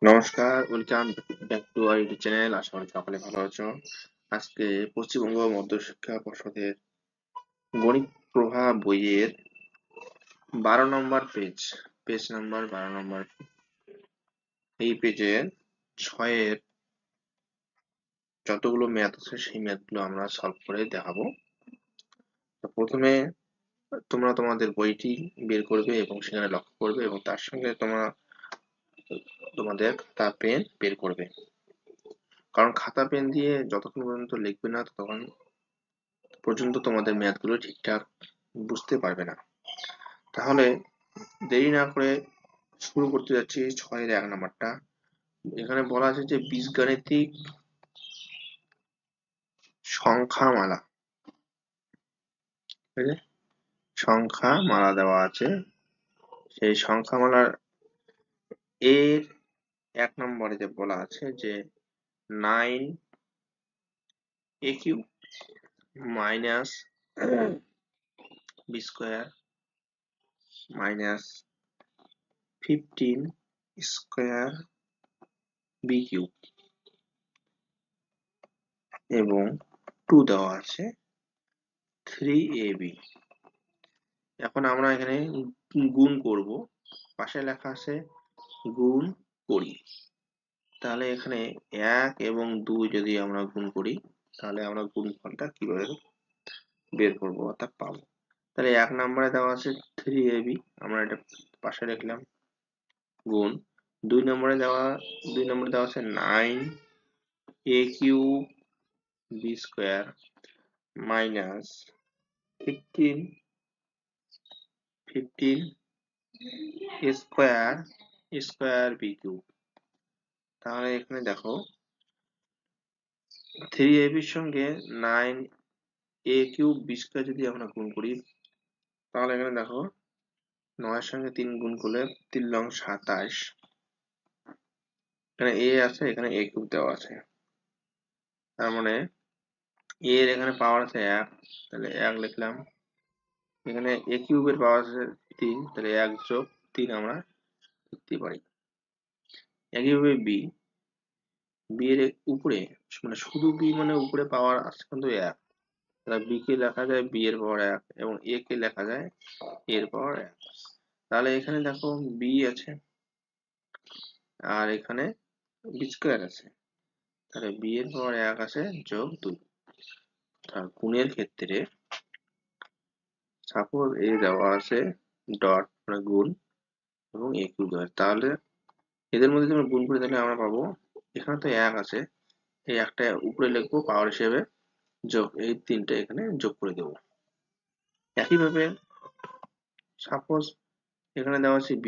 নমস্কার, welcome back to our YouTube channel. আশা করি সকলে ভালো আছো। আজকে পশ্চিমবঙ্গ মধ্যশিক্ষা পর্ষদের গণিত প্রভা বইয়ের 12 নম্বর পেজ নাম্বার 12 নম্বর, এই পেজে 6-এর যতগুলো ম্যাথ আছে সেই ম্যাথগুলো আমরা সলভ করে দেখাবো। তো প্রথমে তোমরা তোমাদের বইটি বের করবে এবং সেখানে লক্ষ্য করবে এবং তার সঙ্গে তোমরা তোমাদের খাতা পেন বের করবে, কারণ খাতা পেন দিয়ে যতক্ষণ পর্যন্ত লিখবে না ততক্ষণ পর্যন্ত তোমাদের ম্যাথগুলো ঠিকঠাক বুঝতে পারবে না। তাহলে দেরি না করে শুরু করতে যাচ্ছি 6-এর 1 নাম্বারটা। এখানে বলা আছে যে বীজগাণিতিক সংখ্যামালা, ঠিক আছে? সংখ্যামালা দেওয়া আছে। সেই সংখ্যামালার এর 1 নম্বরে যে বলা আছে যে 9a³ minus b square minus 15 square b³ এবং 2 দেওয়া আছে 3ab। এখন আমরা এখানে গুণ করব, পাশে লেখা আছে গুণ করি। তাহলে এখানে 1 এবং 2 যদি আমরা গুণ করি তাহলে আমরা গুণফলটা কিভাবে বের করব অর্থাৎ পাবো। তাহলে 1 নম্বরে দেওয়া আছে 3ab, আমরা এটা পাশে লিখলাম গুণ। 2 নম্বরে দেওয়া আছে 9a³ b square minus 15 square b³। তাহলে এখানে দেখো 3ab এর সঙ্গে 9a³ b স্কয়ার যদি আমরা গুণ করি তাহলে এখানে দেখো 9 এর সঙ্গে 3 গুণ করলে 3 লং 27, এখানে a আছে, এখানে a³ দেওয়া আছে, তার মানে a এর এখানে পাওয়ার আছে 1, তাহলে 1 লিখলাম। এখানে a³ এর পাওয়ার আছে 3, তাহলে 1 যোগ 3 আমরা লিখতে পারি। একইভাবে b এর উপরে, মানে শুধু b মানে উপরে পাওয়ার আছে কিন্তু 1, তাহলে b কে লেখা যায় b এর পাওয়ার 1 এবং a কে লেখা যায় a এর পাওয়ার 1। তাহলে এখানে দেখো b আছে আর এখানে b স্কয়ার আছে, তাহলে b এর পাওয়ার 1 আছে যোগ 2। আর গুণের ক্ষেত্রে সাপোজ a দেওয়া আছে ডট মানে গুণ এবং a³ দেওয়া আছে, তাহলে এদের মধ্যে যদি আমরা গুণ করি তাহলে আমরা পাবো, এখানে তো 1 আছে, এই একটা উপরে লিখবো পাওয়ার হিসেবে, যোগ এই 3টা এখানে যোগ করে দেবো। একইভাবে সাপোজ এখানে দেওয়া আছে b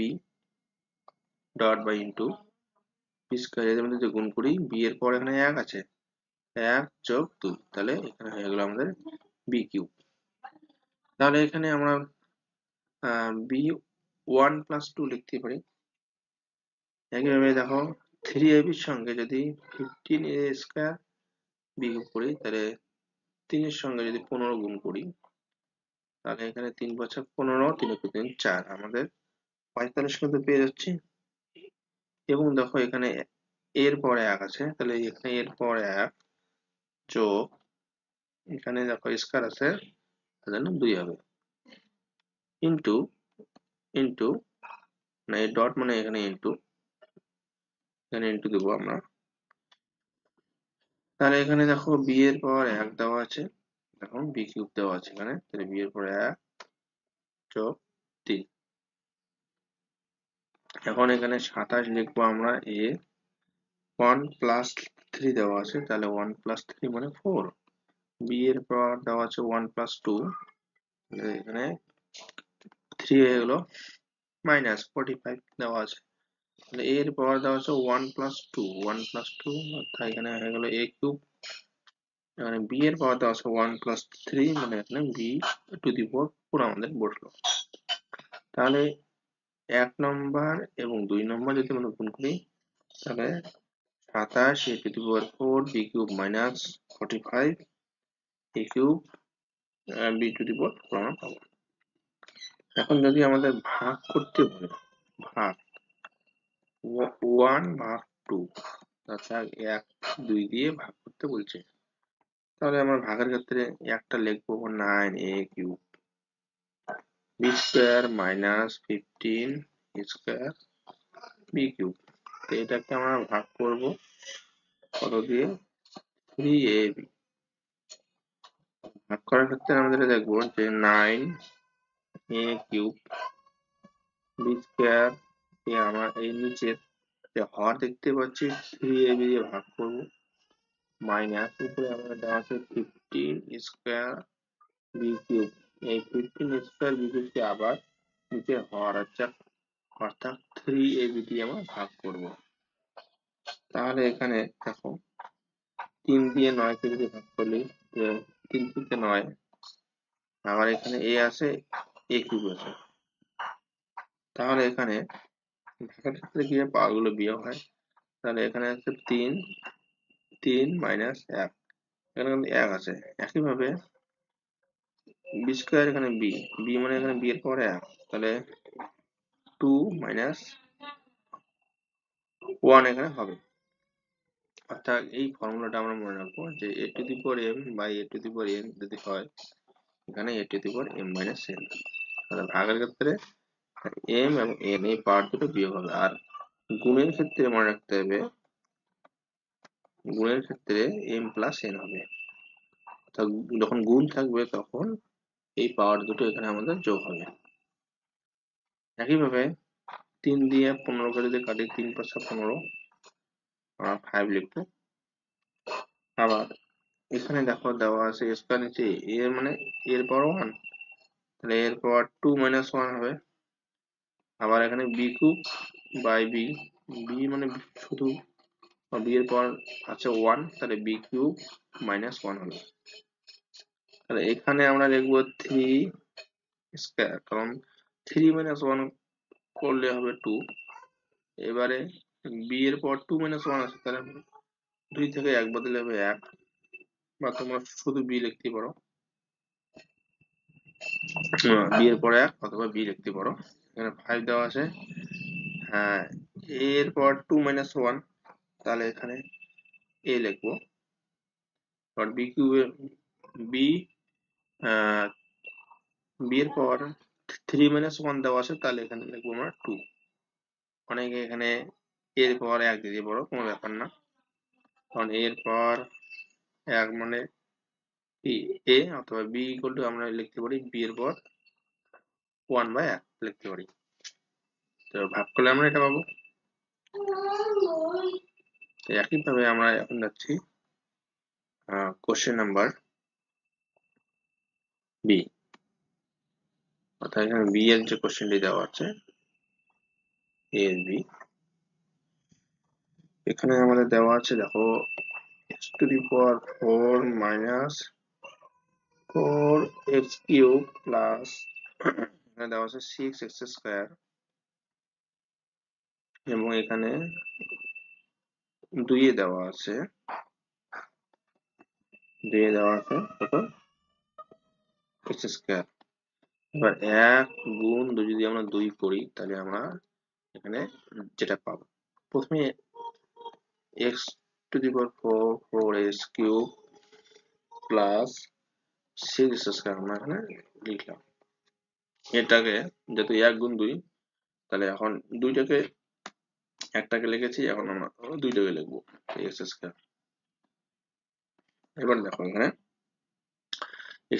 ডট বা ইন্টু b স্কয়ার, এদের মধ্যে যদি গুণ করি b এর পর এখানে 1 আছে, 1 যোগ 2, তাহলে এখানে হয়ে গেল আমাদের b³। তাহলে এখানে আমরা b1 প্লাস 2 লিখতে পারি। একইভাবে দেখো 3ab এর সঙ্গে যদি 15a স্কয়ার বিয়োগ করি তাহলে 3 এর সঙ্গে যদি 15 গুণ করি তাহলে এখানে 3 5 15, 3 একে 3 4, আমাদের 45 কিন্তু পেয়ে যাচ্ছি। এবং দেখো এখানে এর পরে 1 আছে, তাহলে এখানে এর পরে 1 যোগ এখানে দেখো স্কয়ার আছে তাহলে 2 হবে, ইন্টু ইন্টু না এই ডট মানে এখানে ইন্টু, এখানে ইন্টু দেবো আমরা। তাহলে এখানে দেখো b এর পাওয়ার 1 দেওয়া আছে, এখন b³ দেওয়া আছে এখানে, তাহলে b এর পরে 1 যোগ 3। এখন এখানে 27 লিখবো আমরা, a 1 প্লাস 3 দেওয়া আছে, তাহলে 1 প্লাস 3 মানে 4। b এর পাওয়ার দেওয়া আছে 1 প্লাস 2, এখানে 3 হয়ে গেল, মাইনাস 45 দেওয়া আছে, তাহলে a এর পাওয়ার দেওয়া আছে 1 প্লাস 2, 1 প্লাস 2 অর্থাৎ এখানে হয়ে গেল a³। এখানে b এর পাওয়ার দেওয়া আছে 1 প্লাস 3, মানে এখানে b⁴ আমাদের বসলো। তাহলে 1 নম্বর এবং 2 নম্বর যদি আমরা গুণ করি তাহলে 27 a⁴ b³ minus 45 a³ b⁴ আমরা পাবো। এখন যদি আমাদের ভাগ করতে বলে, ভাগ, ওয়ান ভাগ টু, অর্থাৎ 1 2 দিয়ে ভাগ করতে বলছে। তাহলে আমরা ভাগের ক্ষেত্রে একটা লিখবো 9a³ B square minus 15 square b³। তো এটাকে আমরা ভাগ করব কত দিয়ে? 3ab। ভাগ করার ক্ষেত্রে আমাদের দেখবো যে 9a³ বি স্কোয়ার কে আমরা এই নিচের যে হর দেখতে পাচ্ছি 3ab দিয়ে ভাগ করব, মাইনাস উপরে আমাদের দেওয়া আছে 15 স্কোয়ার b³। এই 15 স্কোয়ার b³ কে আবার নিচে হর আছে অর্থাৎ 3ab দিয়ে আমরা ভাগ করব। তাহলে এখানে দেখো 3 দিয়ে 9 কে যদি ভাগ করলে 3 থেকে 9, আবার এখানে a আছে a³ আছে। তাহলে এখানে ভাগের ক্ষেত্রে কি পাওয়ার গুলো বিয়োগ হয়, তাহলে এখানে আছে 3 মাইনাস 1, এখানে কিন্তু 1 আছে। একইভাবে বি স্কোয়ার, এখানে বি মানে এখানে বি এর পাওয়ার 1, তাহলে 2 মাইনাস 1 এখানে হবে। অর্থাৎ এই ফর্মুলাটা আমরা মনে রাখবো যে a to the power m by a to the power n যদি হয়, এখানে a to the power m minus n। তাহলে ভাগের ক্ষেত্রে m এবং n এই পাওয়ার দুটো বিয়োগ হবে। আর গুণের ক্ষেত্রে মনে রাখতে হবে, গুণের ক্ষেত্রে m প্লাস n হবে। অর্থাৎ যখন গুণ থাকবে তখন এই পাওয়ার দুটো এখানে আমাদের যোগ হবে। একইভাবে 3 দিয়ে 15 কে যদি কাটি, 3 × 5 = 15, আমরা 5 লিখবো। আবার এখানে দেখো দেওয়া আছে স্কয়ার নিচে a এর মানে a এর পাওয়ার 1, তাহলে a এর পাওয়ার 2 মাইনাস 1 হবে। আবার এখানে b³ বাই b মানে শুধু b এর পাওয়ার আছে 1, তাহলে b³ মাইনাস 1 হবে। তাহলে এখানে আমরা লিখবো 3 স্কয়ার, কারণ 3 মাইনাস 1 করলে হবে 2। এবারে b এর পাওয়ার 2 মাইনাস 1 আছে, তাহলে 2 থেকে 1 বাদ দিলে হবে 1, বা তোমরা শুধু b লিখতে পারো, b এর পরে 1 অথবা b লিখতে পারো। এখানে 5 দেওয়া আছে, হ্যাঁ a এর পাওয়ার 2 মাইনাস 1, তাহলে এখানে a লিখবো। আর b³ এর b b এর পাওয়ার 3 মাইনাস 1 দেওয়া আছে, তাহলে এখানে লিখবো আমরা 2। অনেকে এখানে a এর পাওয়ার 1 দিতে পারো, কোনো ব্যাপার না, কারণ a এর পাওয়ার 1 মানে a, অথবা b ইকুয়াল টু আমরা লিখতে পারি b এর পাওয়ার 1/1 লিখতে পারি। তো ভাগ করলে আমরা এটা পাবো। তো একইভাবে আমরা এখন যাচ্ছি কোশ্চেন নাম্বার বি, অর্থাৎ এখানে বি এর যে কোশ্চেনটি দেওয়া আছে এ এর বি, এখানে আমাদের দেওয়া আছে দেখো x⁴ মাইনাস 4x³ প্লাস এখানে দেওয়া আছে 6x², এবং এখানে 2 এ দেওয়া আছে কত x²। এবার 1 গুণ 2 যদি আমরা 2 করি, তাহলে আমরা এখানে যেটা পাবো, প্রথমে x⁴ 4x³ প্লাস 6x² আমরা এখানে লিখলাম। এটাকে যেহেতু 1 গুণ 2, তাহলে এখন একটাকে লিখেছি, এখন আমরা 2টাকে লিখবো x²। এবার দেখো এখানে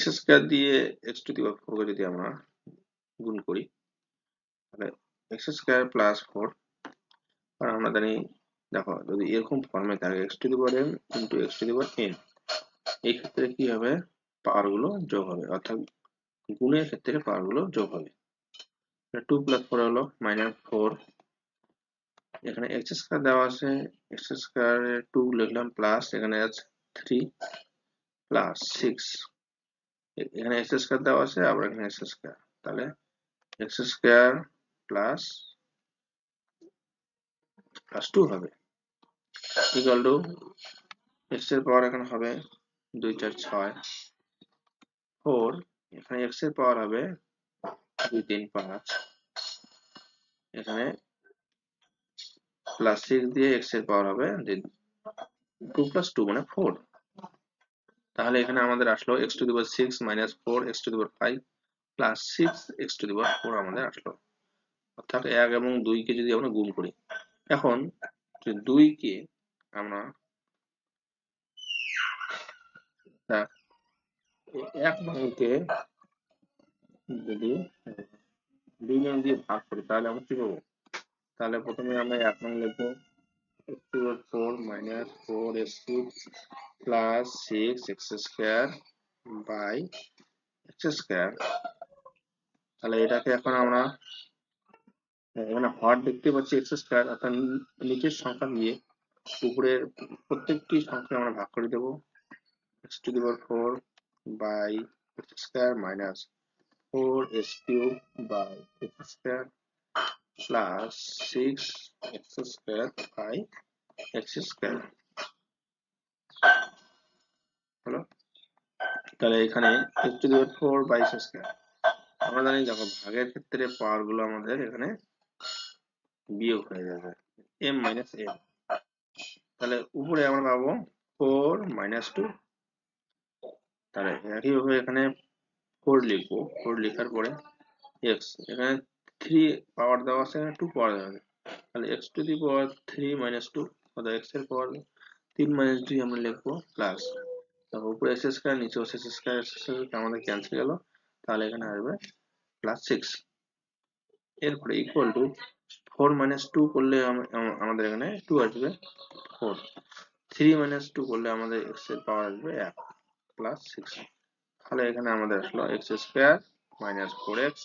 x² দিয়ে x⁴ কে যদি আমরা গুণ করি, তাহলে x² প্লাস 4, আর আমরা জানি দেখো যদি এরকম ফর্মে থাকে x⁴m ইন্টু x⁴n, এই ক্ষেত্রে কি হবে, পাওয়ার গুলো যোগ হবে, অর্থাৎ গুণের ক্ষেত্রে পাওয়ার গুলো যোগ হবে। 2 + 4 হলো -4, এখানে x² দেওয়া আছে, x² এর 2 লিখলাম, প্লাস এখানে আছে 3 প্লাস 6, এখানে x² দেওয়া আছে, আবার এখানে x², তাহলে x² প্লাস 2 হবে ইকুয়াল টু x এর পাওয়ার এখানে হবে 2 4 6 4, এখানে x এর পাওয়ার হবে 2 3 5, এখানে প্লাস 6 দিয়ে x এর পাওয়ার হবে যে 2 প্লাস 2 মানে 4। তাহলে এখানে আমাদের আসলো x to the power 6 minus 4 x to the power 5 plus 6 x to the power 4 আমাদের আসলো। অর্থাৎ 1 এবং 2 কে যদি আমরা গুণ করি, এখন যে 2 কে আমরা 1 নংকে যদি 2 নং দিয়ে ভাগ করি তাহলে আমরা কি পাবো? তাহলে প্রথমে আমরা 1 নং লিখবো x to the 4 minus 4x3 plus 6x square by x square। তাহলে এটাকে এখন আমরা এখানে হর দেখতে পাচ্ছি x স্কয়ার, অর্থাৎ নিচের সংখ্যা দিয়ে উপরের প্রত্যেকটি সংখ্যা আমরা ভাগ করে দেবো। x to the power 4 by x square minus 4x cube by x square plus 6x square by x square হলো। তাহলে এখানে x to the power 4 by x square, আমরা জানি দেখো ভাগের ক্ষেত্রে পাওয়ার গুলো আমাদের এখানে বিয়োগ হয়ে যাবে m minus n। তাহলে উপরে আমরা পাবো 4 minus 2। তাহলে একইভাবে এখানে 4 লিখবো, 4 লেখার পরে x এখানে 3 পাওয়ার দেওয়া আছে, 2 পাওয়ার দেওয়া আছে, তাহলে x to the power 3 minus 2 অর্থাৎ x এর পাওয়ার 3 minus 2 আমরা লিখবো প্লাস, তারপর উপরে s স্কয়ার নিচে s স্কয়ার আমাদের ক্যান্সেল গেল, তাহলে এখানে আসবে প্লাস 6। এরপরে ইকুয়াল টু 4 minus 2 করলে আমাদের এখানে 2 আসবে 4, 3 minus 2 করলে আমাদের x এর পাওয়ার আসবে 1 প্লাস 6। তাহলে এখানে আমাদের আসলো x square minus 4x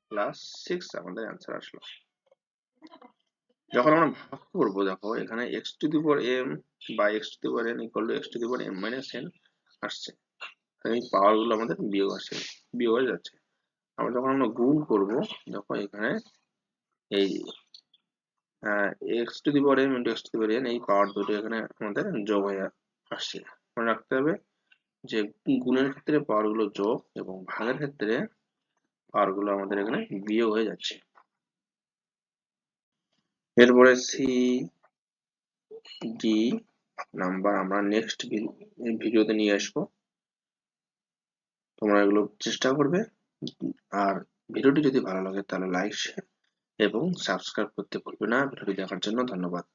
plus 6 আমাদের অ্যান্সার আসলো। যখন আমরা ভাগ করবো দেখো এখানে x to the power m by x to the power n equal to x to the power m minus n আসছে। এই পাওয়ার গুলো আমাদের বিয়োগ আসছে, বিয়োগ হয়ে যাচ্ছে। আমরা যখন আমরা গুণ করবো দেখো এখানে এই x to the power m into x to the power n এই পাওয়ার দুটো এখানে আমাদের যোগ হয়ে আসছে। মনে রাখতে হবে যে গুণের ক্ষেত্রে পাওয়ার গুলো যোগ এবং ভাগের ক্ষেত্রে পাওয়ার গুলো আমাদের এখানে বিয়োগ হয়ে যাচ্ছে। এরপরে সি ডি নাম্বার আমরা নেক্সট ভিডিওতে নিয়ে আসবো, তোমরা এগুলো চেষ্টা করবে। আর ভিডিওটি যদি ভালো লাগে তাহলে লাইক শেয়ার এবং সাবস্ক্রাইব করতে ভুলবে না। ভিডিওটি দেখার জন্য ধন্যবাদ।